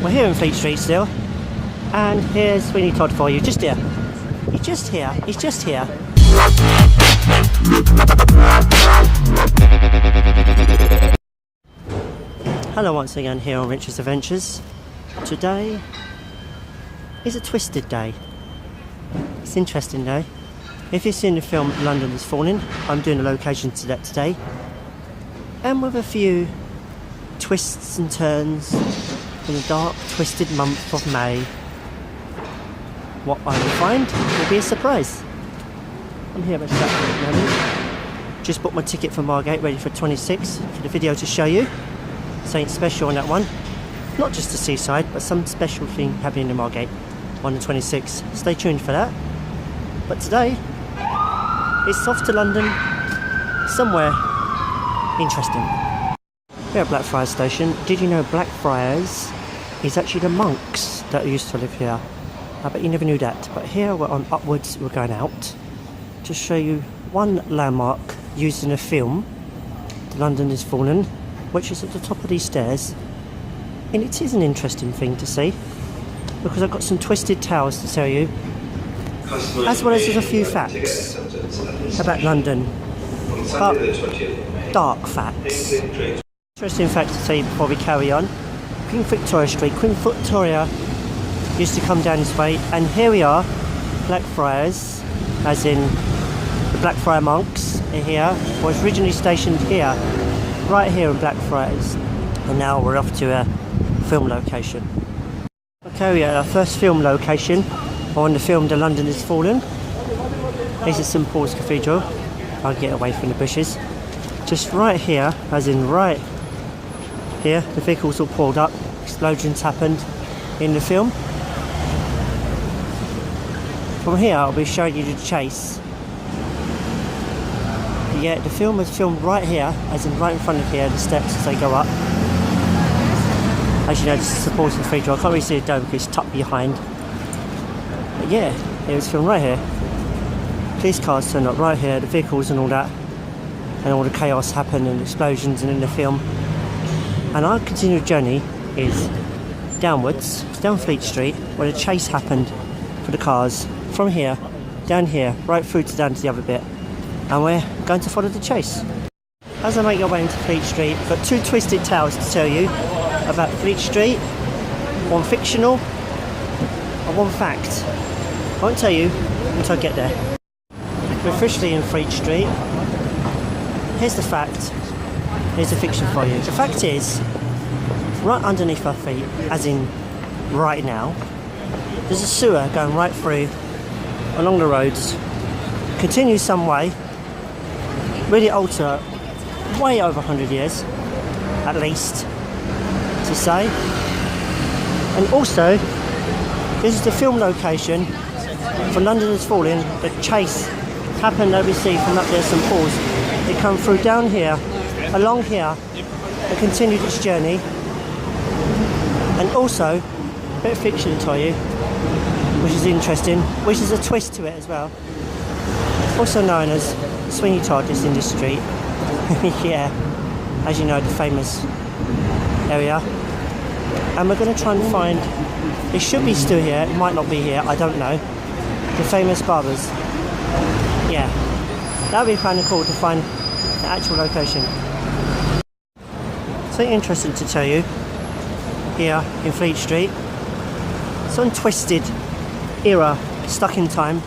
We're here in Fleet Street still, and here's Sweeney Todd for you, just here. He's just here, he's just here. Hello once again here on Richard's Adventures. Today is a twisted day. It's an interesting day. If you've seen the film London is Falling, I'm doing a location to that today. And with a few twists and turns in the dark, twisted month of May, what I will find will be a surprise. I'm here at Stratford at the moment. Just bought my ticket for Margate, ready for 26 for the video to show you. Something special on that one. Not just the seaside, but some special thing happening in Margate on the 26th. Stay tuned for that. But today, it's off to London, somewhere interesting. We're at Blackfriars Station. Did you know Blackfriars is actually the monks that used to live here? I bet you never knew that. But here we're on upwards, we're going out to show you one landmark used in a film, London is Fallen, which is at the top of these stairs. And it is an interesting thing to see, because I've got some twisted towers to tell you, as well as there's a few facts about London, but dark facts. Interesting facts to tell you before we carry on. Queen Victoria Street. Queen Victoria used to come down this way, and here we are, Blackfriars, as in the Blackfriar monks are here, was originally stationed here, right here in Blackfriars, and now we're off to a film location. Okay, we are at our first film location on the film The London is Fallen. This is St Paul's Cathedral. I'll get away from the bushes. Just right here, as in right here, the vehicles all pulled up, explosions happened in the film. From here I'll be showing you the chase. Yeah, the film was filmed right here, as in right in front of here, the steps as they go up. As you know, this is St Paul's Cathedral. I can't really see the dome because it's tucked behind. But yeah, it was filmed right here. Police cars turned up right here, the vehicles and all that. And all the chaos happened and explosions and in the film. And our continued journey is downwards, down Fleet Street, where the chase happened for the cars. From here, down here, right through to down to the other bit. And we're going to follow the chase. As I make your way into Fleet Street, I've got two twisted tales to tell you about Fleet Street. One fictional and one fact. I won't tell you until I get there. We're officially in Fleet Street. Here's the fact, here's the fiction for you. The fact is, right underneath our feet, as in right now, there's a sewer going right through along the roads, continues some way, really old sewer, way over 100 years, at least, to say. And also, this is the film location for London is Falling. The chase happened over sea from up there, St Paul's. It come through down here, along here, and continued its journey. And also, a bit of fiction to tell you, which is interesting, which is a twist to it as well. Also known as Sweeney Todd is in this street. Yeah, as you know, the famous area. And we're going to try and find, it should be still here, it might not be here, I don't know, the famous barbers. Yeah, that would be kind of cool to find the actual location. Something interesting to tell you here in Fleet Street. Some twisted era, stuck in time.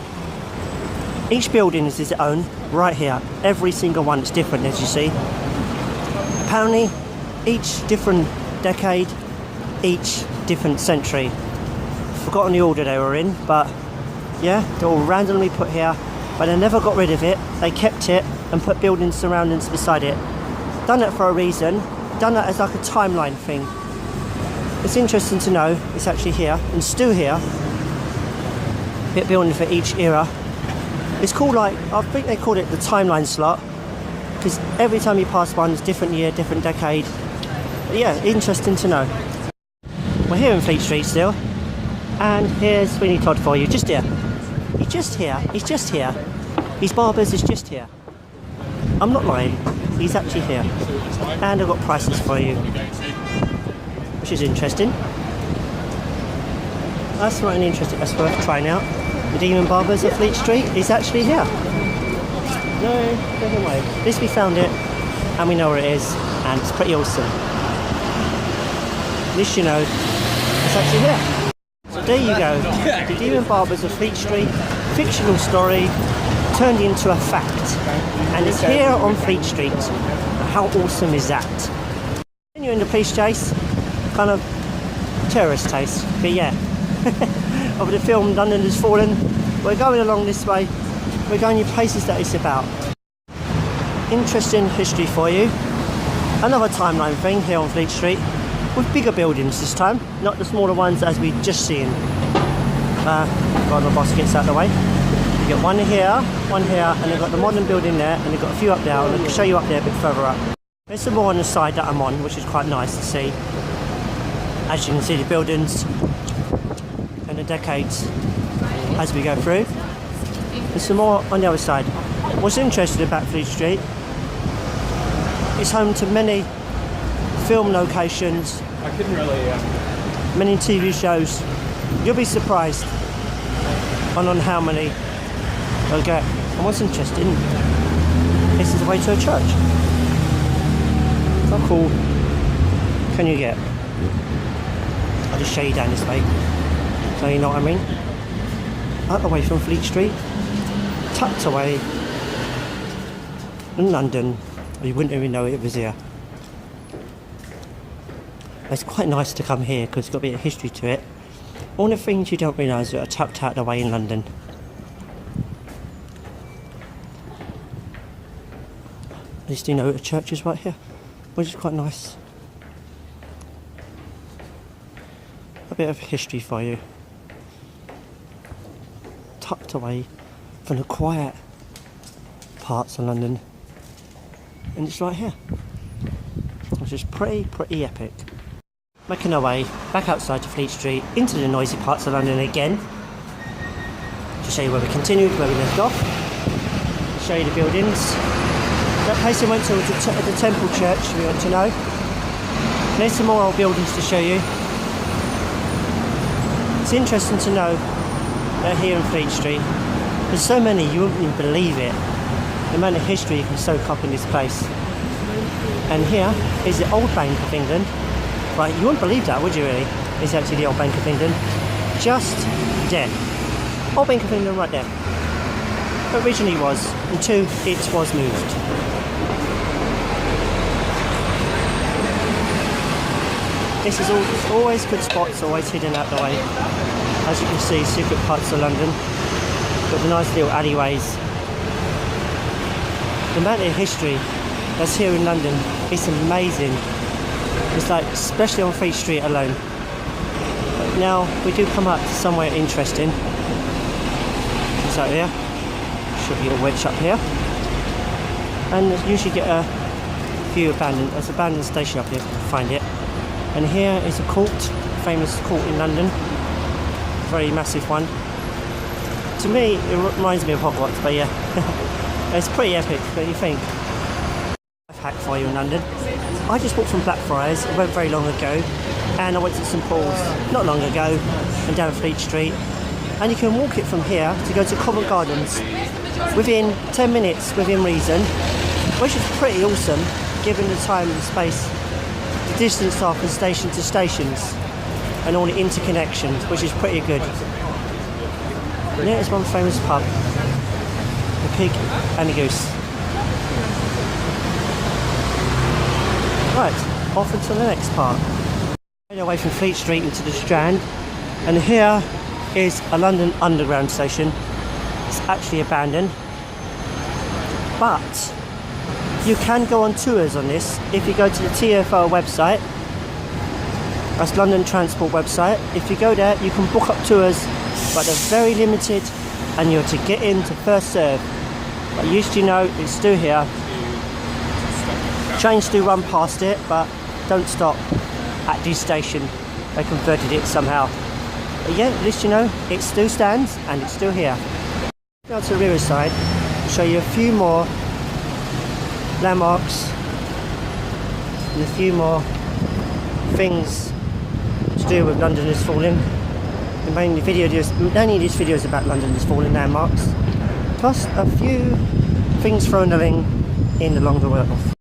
Each building is its own, right here. Every single one is different, as you see. Apparently, each different decade, each different century. Forgotten the order they were in, but yeah, they're all randomly put here. But they never got rid of it. They kept it and put buildings surroundings beside it. Done that for a reason. Done that as like a timeline thing. It's interesting to know it's actually here and still here. Bit building for each era. It's called, like, I think they called it the timeline slot, because every time you pass one, it's different year, different decade. But yeah, interesting to know. We're here in Fleet Street still, and here's Sweeney Todd for you, just here. He's just here, he's just here. His barbers is just here. I'm not lying, he's actually here. And I've got prices for you, which is interesting. that's not an interesting, that's worth trying out. The Demon Barbers of Fleet Street is actually here. No, no way. At least we found it, and we know where it is, and it's pretty awesome. At least you know it's actually here. So there you go. The Demon Barbers of Fleet Street, fictional story turned into a fact, and it's here on Fleet Street. How awesome is that? Continuing the police chase, kind of terrorist taste, but yeah. Of the film London Has Fallen, we're going along this way. We're going in places that it's about. Interesting history for you. Another timeline thing here on Fleet Street, with bigger buildings this time, not the smaller ones as we just seen. While the boss gets out of the way. You got one here, and they've got the modern building there, and they've got a few up there, and I can show you up there a bit further up. There's some more on the side that I'm on, which is quite nice to see. As you can see, the buildings and the decades as we go through. There's some more on the other side. What's interesting about Fleet Street, it's home to many film locations, many TV shows. You'll be surprised on how many they'll get. And what's interesting, this is the way to a church. How cool can you get? I'll just show you down this way, so you know what I mean. Out away from Fleet Street, tucked away in London. You wouldn't even know it was here. It's quite nice to come here because it's got a bit of history to it. All the things you don't realise that are tucked out away in London. At least you know the church is right here, which is quite nice. A bit of history for you. Tucked away from the quiet parts of London, and it's right here, which is pretty epic. Making our way back outside to Fleet Street into the noisy parts of London again, to show you where we continued, where we left off, show you the buildings. That place we went to was the Temple Church, we want to know. There's some more old buildings to show you. It's interesting to know that here in Fleet Street, there's so many you wouldn't even believe it. The amount of history you can soak up in this place. And here is the Old Bank of England. Right, you wouldn't believe that, would you really? It's actually the Old Bank of England. Just there. Old Bank of England right there. Originally was, until it was moved. This is always good spots, always hidden out the way. As you can see, secret parts of London. Got the nice little alleyways. The amount of history that's here in London, it's amazing. It's like, especially on Fleet Street alone. But now we do come up to somewhere interesting. It's out here. Should be a wedge up here. And you usually get a few abandoned. There's an abandoned station up here if you can find it. And here is a court, famous court in London. Very massive one. To me, it reminds me of Hogwarts, but yeah. It's pretty epic, don't you think? Life hack for you in London. I just walked from Blackfriars, it went very long ago, and I went to St Paul's not long ago, and down Fleet Street. And you can walk it from here to go to Covent Gardens within 10 minutes, within reason, which is pretty awesome, given the time and space, the distance off from station to stations, and all the interconnections, which is pretty good. And there's one famous pub, the Pig and the Goose. Right, off into the next part. Away from Fleet Street into the Strand, and here is a London Underground station. It's actually abandoned, but you can go on tours on this if you go to the TfL website. That's London Transport website. If you go there, you can book up tours, but they're very limited, and you're to get in to first serve. But used to know it's still here. Trains do run past it, but don't stop at this station. They converted it somehow. But yeah, at least you know it still stands and it's still here. Now to the riverside, I'll show you a few more landmarks and a few more things to do with London Has Fallen. mainly these videos about London's fallen landmarks, plus a few things thrown in along the world.